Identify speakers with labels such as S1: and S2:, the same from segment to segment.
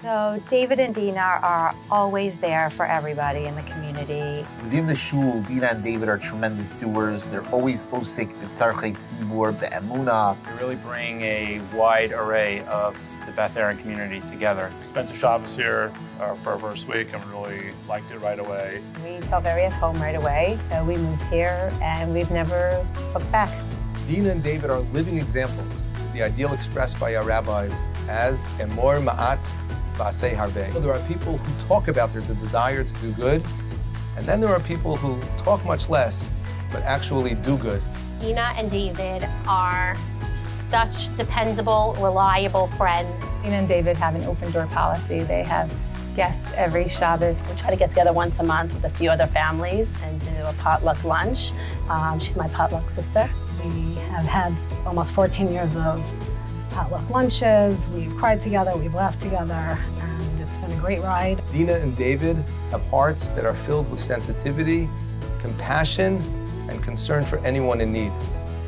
S1: So David and Dina are always there for everybody in the community.
S2: Within the shul, Dina and David are tremendous doers. They're always osik b'tzarchei tzibur be'emuna.
S3: We really bring a wide array of the Beth Aaron community together.
S4: We spent the Shabbos here for our first week and really liked it right away.
S1: We felt very at home right away, so we moved here and we've never looked back.
S5: Dina and David are living examples of the ideal expressed by our rabbis as emor ma'at v'aseh harbe. There are people who talk about their desire to do good, and then there are people who talk much less, but actually do good.
S6: Dina and David are such dependable, reliable friends.
S1: Dina and David have an open door policy. They have guests every Shabbos.
S6: We try to get together once a month with a few other families and do a potluck lunch. She's my potluck sister.
S7: We have had almost 14 years of potluck lunches. We've cried together, we've laughed together, and it's been a great ride.
S5: Dina and David have hearts that are filled with sensitivity, compassion, and concern for anyone in need.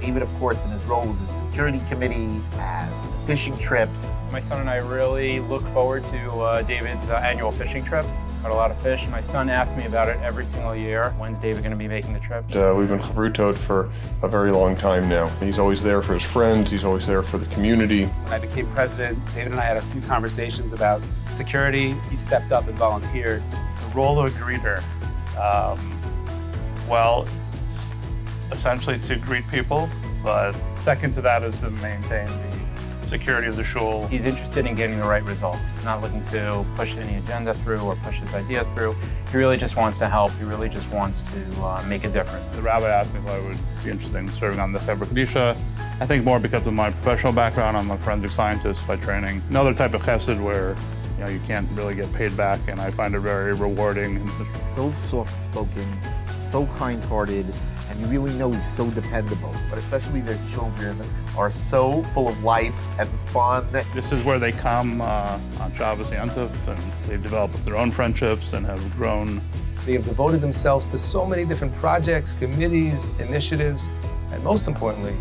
S2: David, of course, in his role with the security committee and fishing trips.
S3: My son and I really look forward to David's annual fishing trip. Caught a lot of fish. My son asks me about it every single year. When's David going to be making the trip?
S8: We've been chavrutot for a very long time now. He's always there for his friends. He's always there for the community.
S9: When I became president, David and I had a few conversations about security. He stepped up and volunteered.
S4: The role of a greeter, well, it's essentially to greet people, but second to that is to maintain the security of the shul.
S3: He's interested in getting the right result. He's not looking to push any agenda through or push his ideas through. He really just wants to help. He really just wants to make a difference.
S4: The rabbi asked me if I would be interested in serving on the Chevra Kadisha. I think more because of my professional background. I'm a forensic scientist by training. Another type of chesed where you can't really get paid back, and I find it very rewarding.
S2: He's so soft-spoken, so kind-hearted, and you really know he's so dependable. But especially their children are so full of life and fun.
S4: This is where they come on Shabbos Yantif, and they've developed their own friendships and have grown.
S5: They have devoted themselves to so many different projects, committees, initiatives, and most importantly,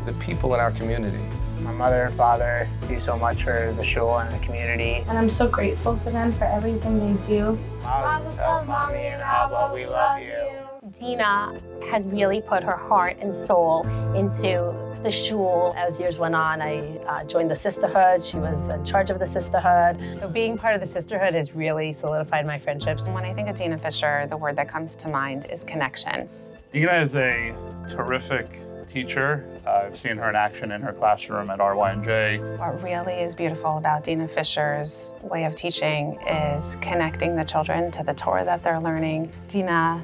S5: the people in our community.
S10: My mother and father do so much for the shul and the community.
S7: And I'm so grateful for them for everything they do.
S10: Mazel tov, Mommy and Abba, we love you.
S6: Dina has really put her heart and soul into the shul.
S7: As years went on, I joined the sisterhood. She was in charge of the sisterhood.
S1: So being part of the sisterhood has really solidified my friendships.
S11: When I think of Dina Fisher, the word that comes to mind is connection.
S4: Dina is a terrific teacher. I've seen her in action in her classroom at RYNJ.
S11: What really is beautiful about Dina Fisher's way of teaching is connecting the children to the Torah that they're learning. Dina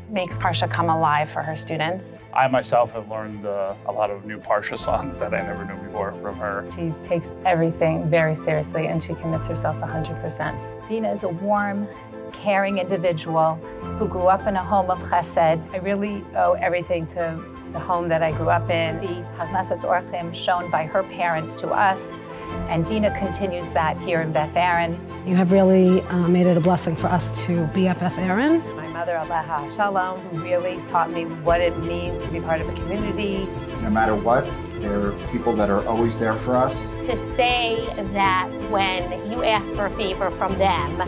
S11: makes Parsha come alive for her students.
S4: I myself have learned a lot of new Parsha songs that I never knew before from her.
S1: She takes everything very seriously and she commits herself 100%.
S7: Dina is a warm, caring individual who grew up in a home of chesed.
S1: I really owe everything to the home that I grew up in.
S7: The Haglasas Orchim shown by her parents to us, and Dina continues that here in Beth Aaron.
S12: You have really made it a blessing for us to be at Beth Aaron.
S1: My mother, Aleha Shalom, who really taught me what it means to be part of a community.
S13: No matter what, there are people that are always there for us.
S6: To say that when you ask for a favor from them,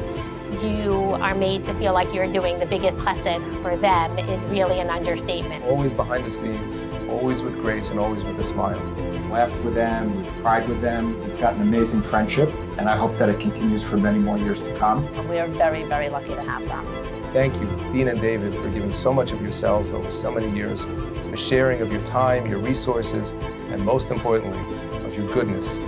S6: you are made to feel like you're doing the biggest chesed for them is really an understatement.
S5: Always behind the scenes, always with grace and always with a smile.
S13: We've laughed with them, we've cried with them, we've got an amazing friendship, and I hope that it continues for many more years to come.
S6: We are very, very lucky to have them.
S5: Thank you, Dina and David, for giving so much of yourselves over so many years, for sharing of your time, your resources, and most importantly, of your goodness